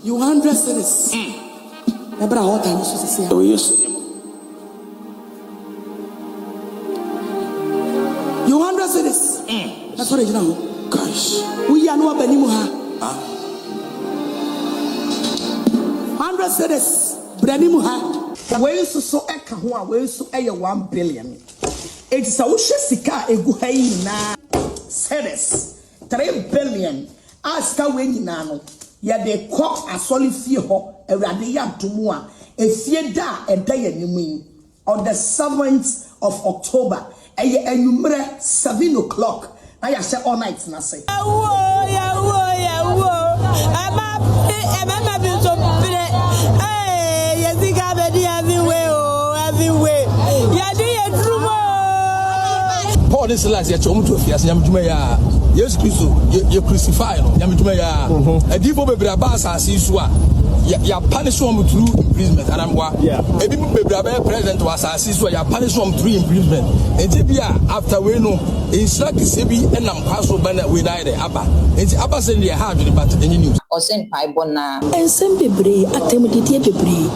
You 100 cities. Ebra what time is to say? Oh yes. You 100 cities. That's what you know. Gosh. We are no benimuha. 100 cities. Brenimuha. Where is so eka where is so 1 billion. It's a sika eguhai na cities. 3 billion. Ask when you know. Ya de cock a solid fear ho a radia to mua a fear da a day on the 7th of October a number 7 o'clock. I say all night na say. Paul this last year to fias yamjumaya. Yes, Christo, you crucify yamjumaya. A divo bebrabasa siswa. Ya punish one through imprisonment. And I'm what? Yeah. A people bebrabe president was assiswa. Ya punish one through imprisonment. And Tibia after we know instruct the Sebi and I'm castle banner with either Abba. It's Abba send the hard but any news. Or send Pibona and send Bebre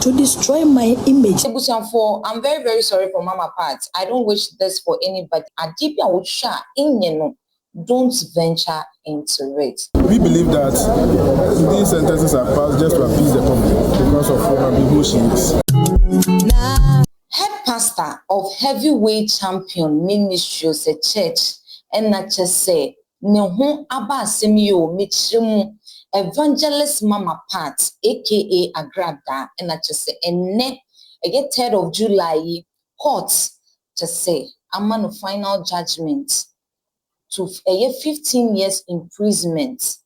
to destroy my image. I'm very, very sorry for Mama Pat. I don't wish this for anybody. Adibia would share in don't venture into it. We believe that these sentences are passed just to appease the public because of who she is. Head pastor of Heavyweight Champion Ministries a church and not just say Nehu Abba Semio Michim Evangelist Mama Pat aka Agradaa and not just say and ne I get 3rd of July court to say a man of final judgment to a year 15 years imprisonment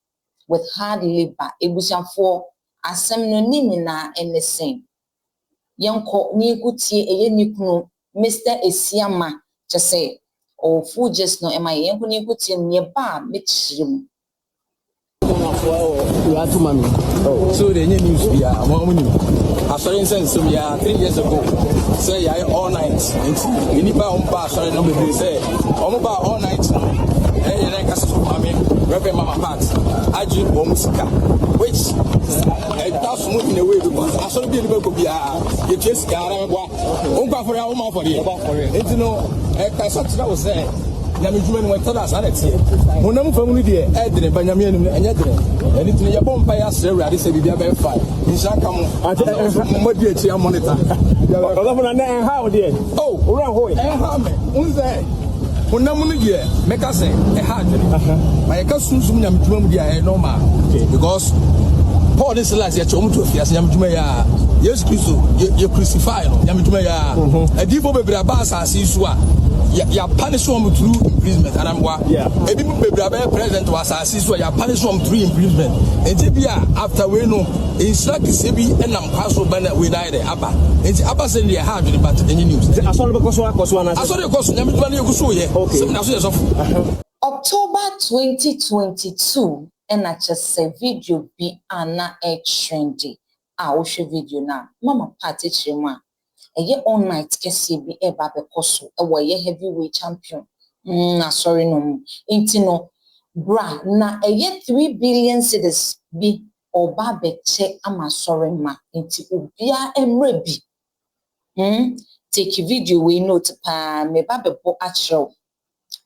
with hard labor. It was for a seminonina and the same. Yanko Nikuti a Yenikuno, Mr. Esiama, to say, or food just no, am I Yanko Nikuti nearby, Mitchum. So the news we are one after instance we are 3 years ago. Say I all night. We need buy on bar, sorry, no be say. All night. Hey, like us I mean, Reverend Mama Pat, I do Omusika, which that's moving away because I saw the people could be you just got for your home for you. It's no, I was saying. Yamijuma went to us at it. Monam family dear, Edre, Benjamin, and Yedre. And it's your bomb by us, I say, be a bear fight. In Shakam, I moderate your monitor. How dear? Oh, Rahoy, how who's there? Monamuni, make us say, a hard. My cousin Yamjuma, no man. Because Paul this last year to Fias Yamjumaya. Yes, Christo, you crucify Yamjumaya. A divo bebrabasa siswa. Ya punish one through imprisonment. And I'm what? Yeah. A people bebrabe president was assiswa. Ya punish one through imprisonment. And Tibia after we know instruct the Sebi and I'm castle banner with either Abba. It's Abba send the hard but any news. I saw the cost. October 2022, and I just say video be Anna a trendy. I will show video now. Mama Party Chima. A year all night kesi be a babe koso. A way heavyweight champion. Sorry no. Intino bra na a year 3 billion cedis be or babe che ama sorry ma inti ubia emrebi. Take a video we note pa me babe po actual.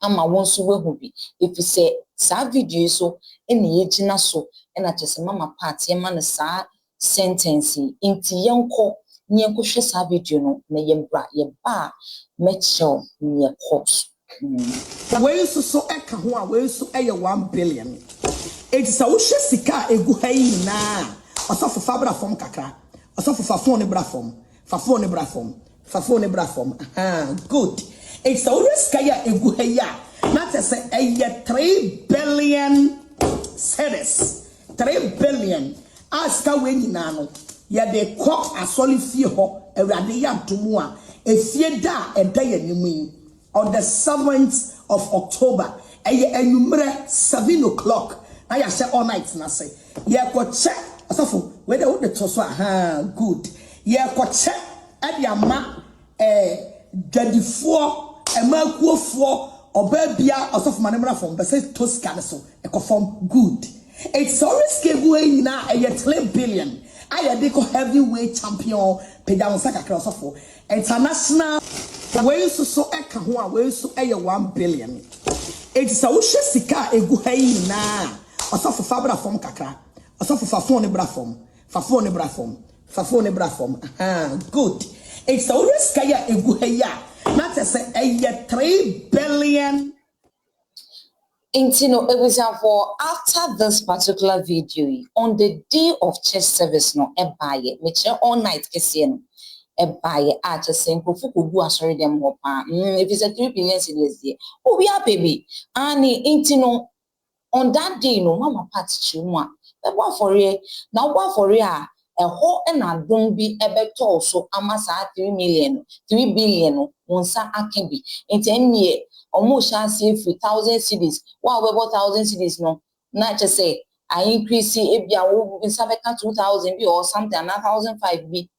Ama wonsu we hobi. If you say sa video so any ejina so and I just Mama Party man sa sentence inti yanko. Near Kusha Savage, no, Nayembra, ye bar, Metro, near course. Where is so eka where is so 1 billion. It's a sika eguhai na. Also for Fabra from Kakra. Also for Fafone Brafom. Good. It's always Kaya eguhaya. Not to say a 3 billion cedis. 3 billion. Ask when you know. Ya de cock a solid fear ho a radia to mua a fear da a day on the 7th of October a number 7 o'clock. I say all night na say ya ko check asafo where the toso good ya ko check at ya ma dadifo e makuofo obabia asafo manemra from be say to scan so e ko form good It's always kebu na a 3 billion. I a heavyweight champion Pedam Saka Crossofo. International way so eka ho way so 1 billion. It's a ushe sika egu na. Osofo fabra form kakra. Osofo fafon ne bra form. Fafon ne bra form. Fafon ne bra form. Good. It's always kaya egu not to say a 3 billion. Intino, it was for after this particular video on the day of church service, no, a buy it, which all night kissing, a buy it at the same Kufu do sorry them if it's a 3 billion cedis, oh, we are baby. Annie, Intino, on that day, no, Mama Patty Chuma, but what for ye, now what for ya? A whole and a don't be a better also, Amasa 3 billion, onsa akenbi. In 10 years, almost shall see 3,000 cities. Wow, we 1,000 cities, no. Not just say, I increase it if you are in Sabeka 2,000 or something, 1,005 be.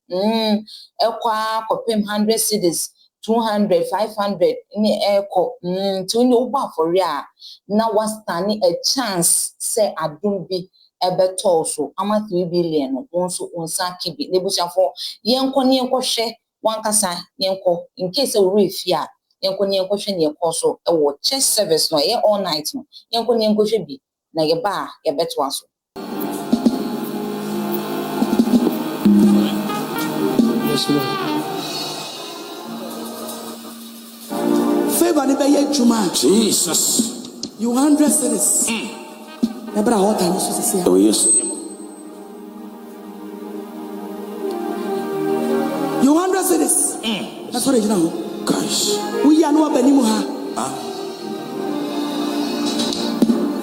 Equa, copim 100 cities, 200, 500 in the echo, to no for ya. Now was standing a chance, say, I don't be. Ebe also ama 3 billion onso onsa kibi nebusia for yenko hwe wankasa yenko in case we refia yenko hwe ne yenko so e wo church service no ye all night no yenko hwe bi na ye ba ye beto aso. Yes, Lord. Favor ne be ye juma. Jesus. You 100 cities. Oh, yes. You 100 cities. That's what you know. Gosh. We are no Benimuha.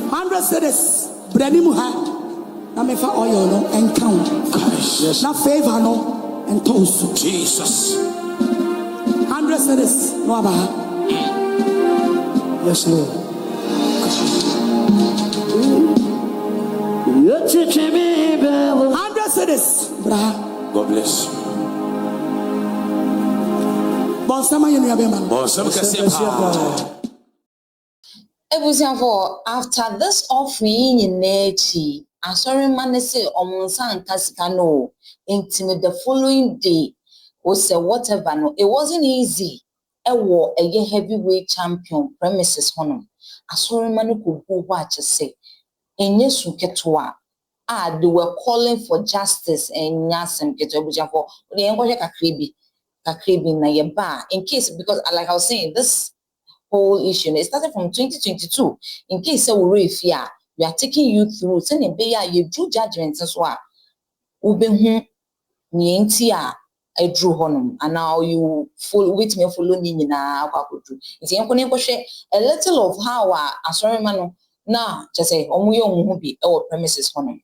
100 cities. Brenimuha. Na me fa oil no and count. Gosh. Yes. Na favor no and toast. Jesus. 100 cities. No abaha. Yes, Lord. 100 cities. God bless you. After this offering in Nachi, I'm sorry, man, say Omonsan Cascano, into the following day, was say whatever. No, it wasn't easy. A war a heavyweight champion premises honor. I sorry, man, could go watch say. In Yesu Ketua, they were calling for justice and Yasem Ketua for the English Kakribi na yeba. In case, because like I was saying, this whole issue it started from 2022. In case we are taking you through sending beya you do judgments as well. Ubehu nientia I drew honum and now you follow with me follow ni na akwakudu. It's a little of how sorry man. Nah, just say, Omuyo Mubi, our premises for him.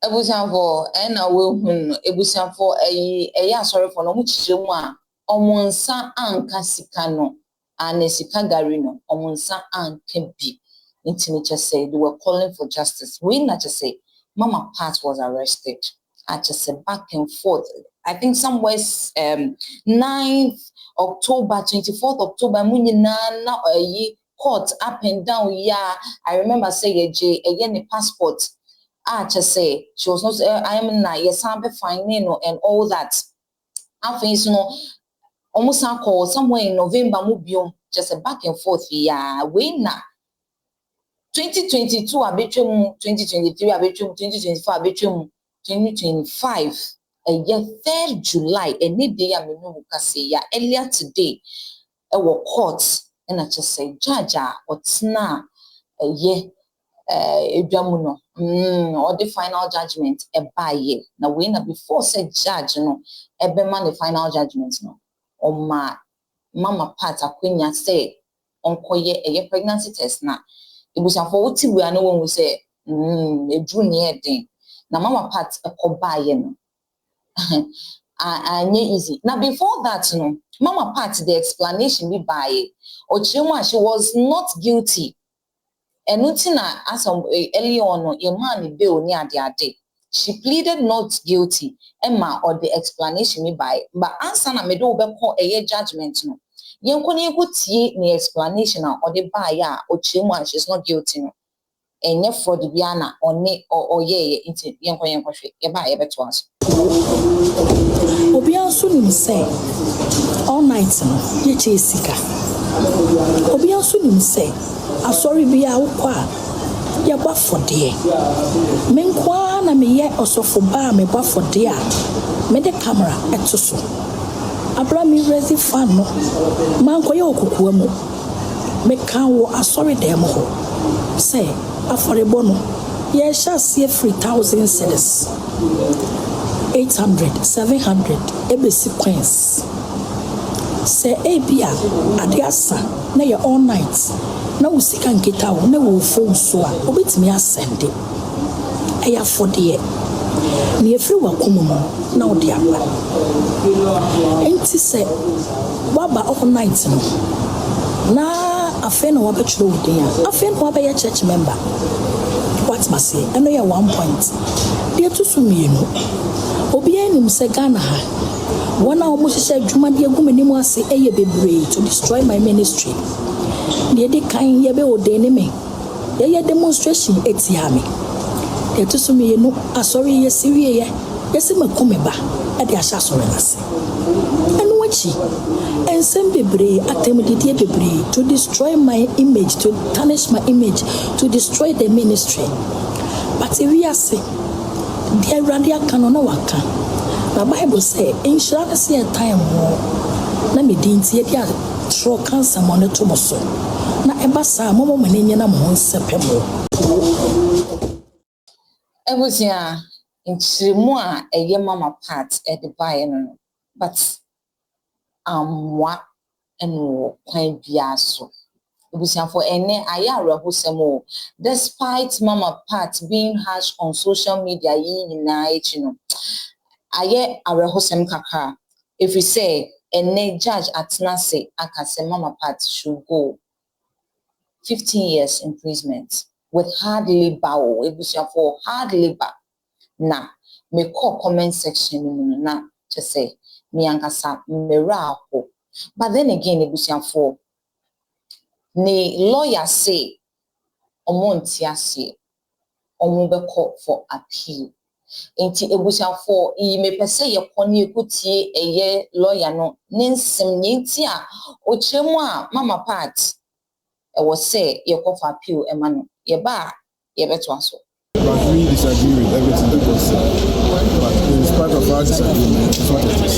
Ebusan for and I will Ebusan for a sorry for no much omonsa anka sikano. And Sikagarino, Omonsa and Kempi, Intinicha said they were calling for justice. We not just say Mama Pat was arrested. I just said back and forth. I think somewhere 9th October, 24th October, Munina court up and down. Yeah, I remember saying a passport. I just say she was not I am na yes, I'm fine, and all that. I think almost call somewhere in November, Mubium, just a back and forth. Yeah, we na 2022, arbitrum, 2023, arbitrum, 2024, arbitrum, 2025, a year 3rd July, any day I mean, yeah, earlier today, I was court, and I just say, Jaja, what's na a year, Jamuno, or the final judgment, a by year. Now, we na before said judge, no, a man the final judgment, no. On my Mama Pat Aquina say, Uncle ye a pregnancy test na. It was a 40 we are no one will say, a junior thing. Now Mama Pat a cobayan. I easy. Now before that, no, Mama Pat the explanation be by it. Or she was not guilty. Enutina as early on your man bill near the day. She pleaded not guilty. Emma or the explanation me by but answer na me do be call a judgment no. Yen koni go tie ni explanation or the buyer or chimo she's not guilty no. Enye for the biana or ye into yen koni hwe ye ba ye beto aso. Obi aso nim say all night no ye chesika. Obi aso nim say asori bia wo kwa ye ba for de. Men kwa na me ye osofo ba me ba for de a me de camera eto so. Abra mi resi fan no man ko ye okukuwa mu. Me kan wo asori dem ho. Say aforebo no ye sha see 3,000 cedis. 800, 700, every sequence. Say, Abia, Adiasa, na ye all night. Na we see can get out, na we phone so. Obit me ascend it. Aya for the near free wakumo, now the abba. Ain't say, Waba all night no. Na a friend of a church, a friend of a church member. What must say? I know you 1 point. Dear to Sumi, Obi enim se Ghana ha. One hour mo hye adwuma de agum anim ase eye bebre to destroy my ministry. De de kan ye be odene me. Ye demonstration etia me. De to so me no asori ye siwie ye. Ye se makome ba e de ahya sori nase. Enu achi ensem bebre atemdidie bebre to destroy my image, to tarnish my image, to destroy the ministry. But we are say the radia canona waka. The Bible say, insurance see a time war. Na me dinti dia tro cancer money to moso. Na ebasa momo menenya na mo nsepemo. Ebusia nchirimu a eye mama part e de buy no. But amwa eno kwan bia so. Ebusia for ene ayare hosemo. Despite mama part being harsh on social media na no. Aye arehosem kakra. If we say a judge at Nase akase mama part should go 15 years imprisonment with hard labor. It was for hard labor. Na me call comment section na just say me ankasa mera ho. But then again it was for ne lawyer say omontia say omo call for appeal. Enti ebusia for I me pese ye koni ekutie eye lawyer no nensem nyenti a ochemu a mama part e wo say ye call for appeal e ma no ye ba ye beto aso. But we disagree with everything that was said. But in spite of our disagreement, it's what it is.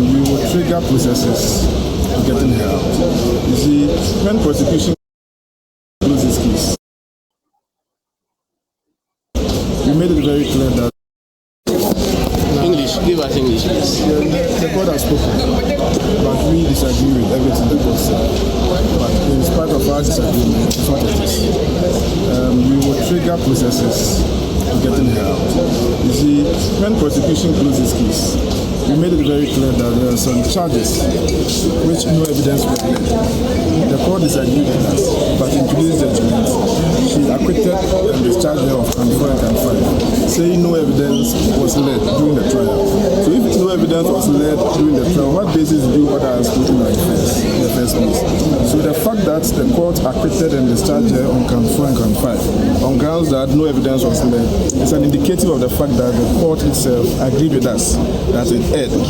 We will trigger processes to getting help. You see, when prosecution closes this case, we made it very clear that English, give us English, please. the court has spoken, but we disagree with everything that was said. But in spite of our disagreement, it's what it is. We will trigger processes to getting help. You see, when prosecution closes this case, we made it very clear that there are some charges which no evidence was led. The court disagreed with that, but in today's judgment, she acquitted and discharged her of count 4 and count 5, saying no evidence was led during the trial. So if no evidence was led during the trial, what basis do you order us to do in the first place? So the fact that the court acquitted and discharged her on count 4 and count 5, on grounds that no evidence was led, is an indicative of the fact that the court itself agreed with us that it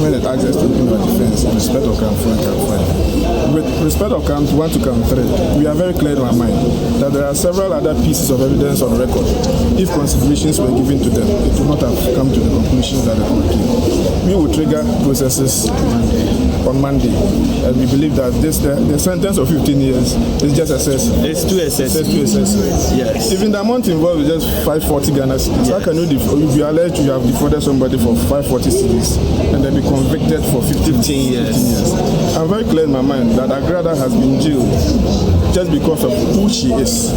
when it asked us to open our defense in respect of count 4 and count 5. With respect of count 1 to count 3, we are very clear in our mind that there are several other pieces of evidence on record. If considerations were given to them, it would not have come to the conclusions that the court came. We will trigger processes on Monday, and we believe that the sentence of 15 years is just excessive. It's too excessive. Yes. Even the amount involved is just 540 Ghana cedis. How can you be alleged you have defrauded somebody for 540 cedis and then be convicted for 15 years? I'm very clear in my mind that Agradaa has been jailed just because of who she is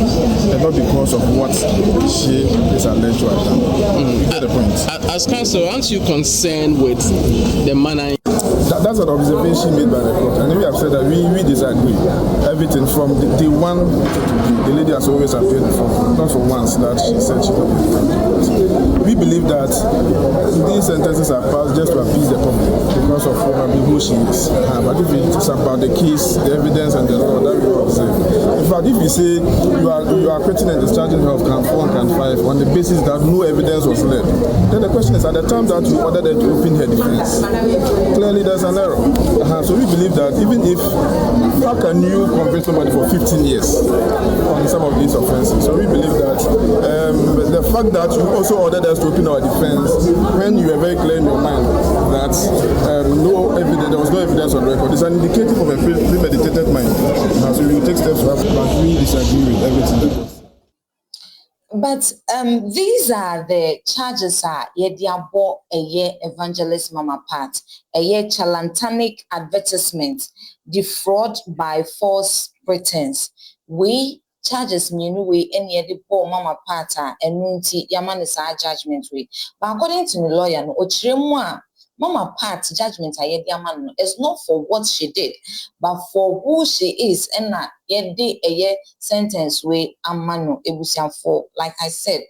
and not because of what she is alleged to have done. You get the point? As counsel, aren't you concerned with the manner? That's an observation made by the court, and we have said that we disagree. Everything from the one the lady has always appeared before, not for once that she said she would be. We believe that these sentences are passed just to appease the public because of probably who she is. But if it's about the case, the evidence, and the law, that we will observe. In fact, if you say you are acquitting and discharging her of count 4 and count 5 on the basis that no evidence was led, then the question is, at the time that you ordered her to open her defense, clearly there's an error. So we believe that even if, how can you convict somebody for 15 years on some of these offenses? So we believe that the fact that you also ordered us to open our defense when you were very clear in your mind that no evidence, there was no evidence on record, is an indicative of a premeditated mind. So we will take steps to have, but we disagree with everything that was. But these are the charges are yediabo eye evangelist Mama Pat, eye charlatanic advertisement, defraud by false pretense. We charges me we any yediabo Mama Pata and nunti yamanisa judgment we. But according to the lawyer, no ochiremwa Mama Pat judgment ayediaman is not for what she did, but for who she is, and that yedi a sentence we amano ebusian for. Like I said,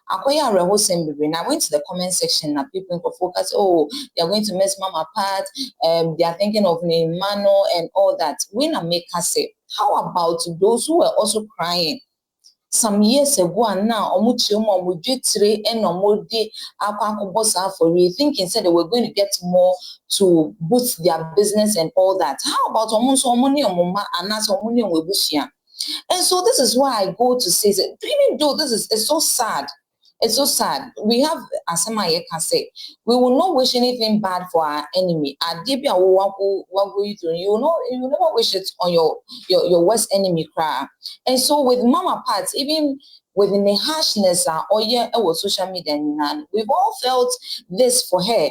akoya reho sembebe. I went to the comment section and people can focus. Oh, they are going to miss Mama Pat. They are thinking of Neymano and all that. We na make her say, how about those who were also crying some years ago and now omuchioma omujitire and omodi akwakobosa for you thinking said they were going to get more to boost their business and all that. How about omunso omoni omuma anas omoni omwebushia? And so this is why I go to say that even though this is it's so sad. It's so sad. We have, as Asamaye can say, we will not wish anything bad for our enemy. Adibia what will you do? You know, you never wish it on your worst enemy cry. And so with Mama Pat, even within the harshness or our social media, we've all felt this for her.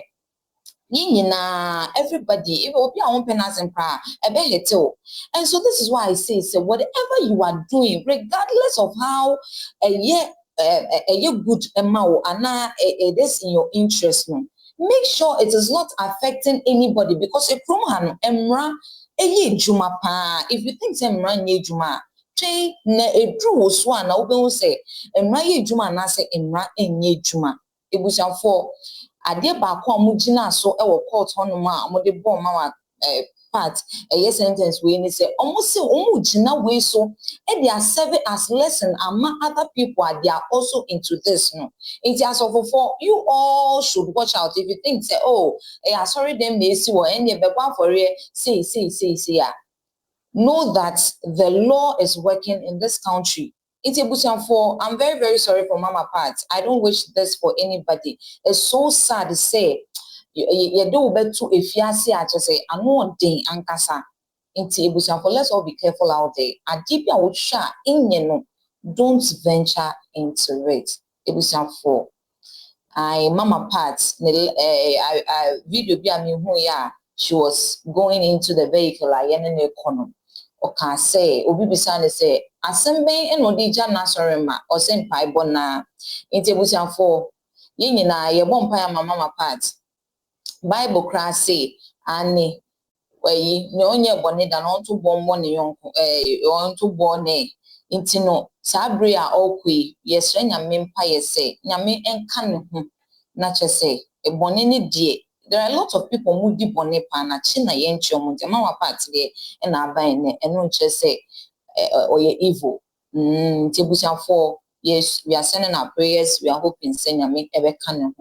Everybody, even open our own penance and prayer, and so this is why I say, whatever you are doing, regardless of how a good amount and it is in your interest, make sure it is not affecting anybody, because a proman emra juma pa. If you think emra ye juma, na a true swan, I will say emra ye juma na say emra ye juma. It was for Adia Bako Mujina so our court honoma, Mode Bomma part a sentence we say almost say Omujina way so, and they are serving as lesson among other people are they are also into this. No, it has for you all should watch out if you think say, oh, sorry, them they see or any one for real, say, yeah. Know that the law is working in this country. It's a for I'm very, very sorry for Mama Pat. I don't wish this for anybody. It's so sad to say you do better if you see I just say I know day ankasa into for let's all be careful out there. I deep your shot in don't venture into it. It was for I Mama Pat I video be me who ya she was going into the vehicle I in the corner. Or can say obi bisane say asemben enodija na sorema or say pai bona intebusian for ye nyina ye bon pai Mama Pat Bible class say ani we ne onye bone da no to bon mo ne yonko on to bone intino sabre a okwe yesre nyame mpa ye say nyame enka ne ho na che say e bone ne die. There are a lot of people who deep on a pan, China yencho munte, Mama Pat there, and I buy and no just say, or ye evil. Tibusian for yes, we are sending our prayers, we are hoping send ya make ever can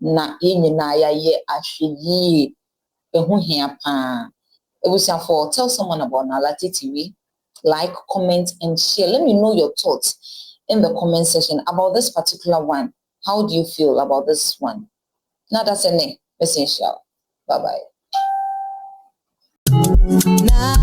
na in na ye actually a who here pan. It was for tell someone about Naa Lartey TV, like, comment, and share. Let me know your thoughts in the comment section about this particular one. How do you feel about this one? Now that's a name. Essential. Bye bye.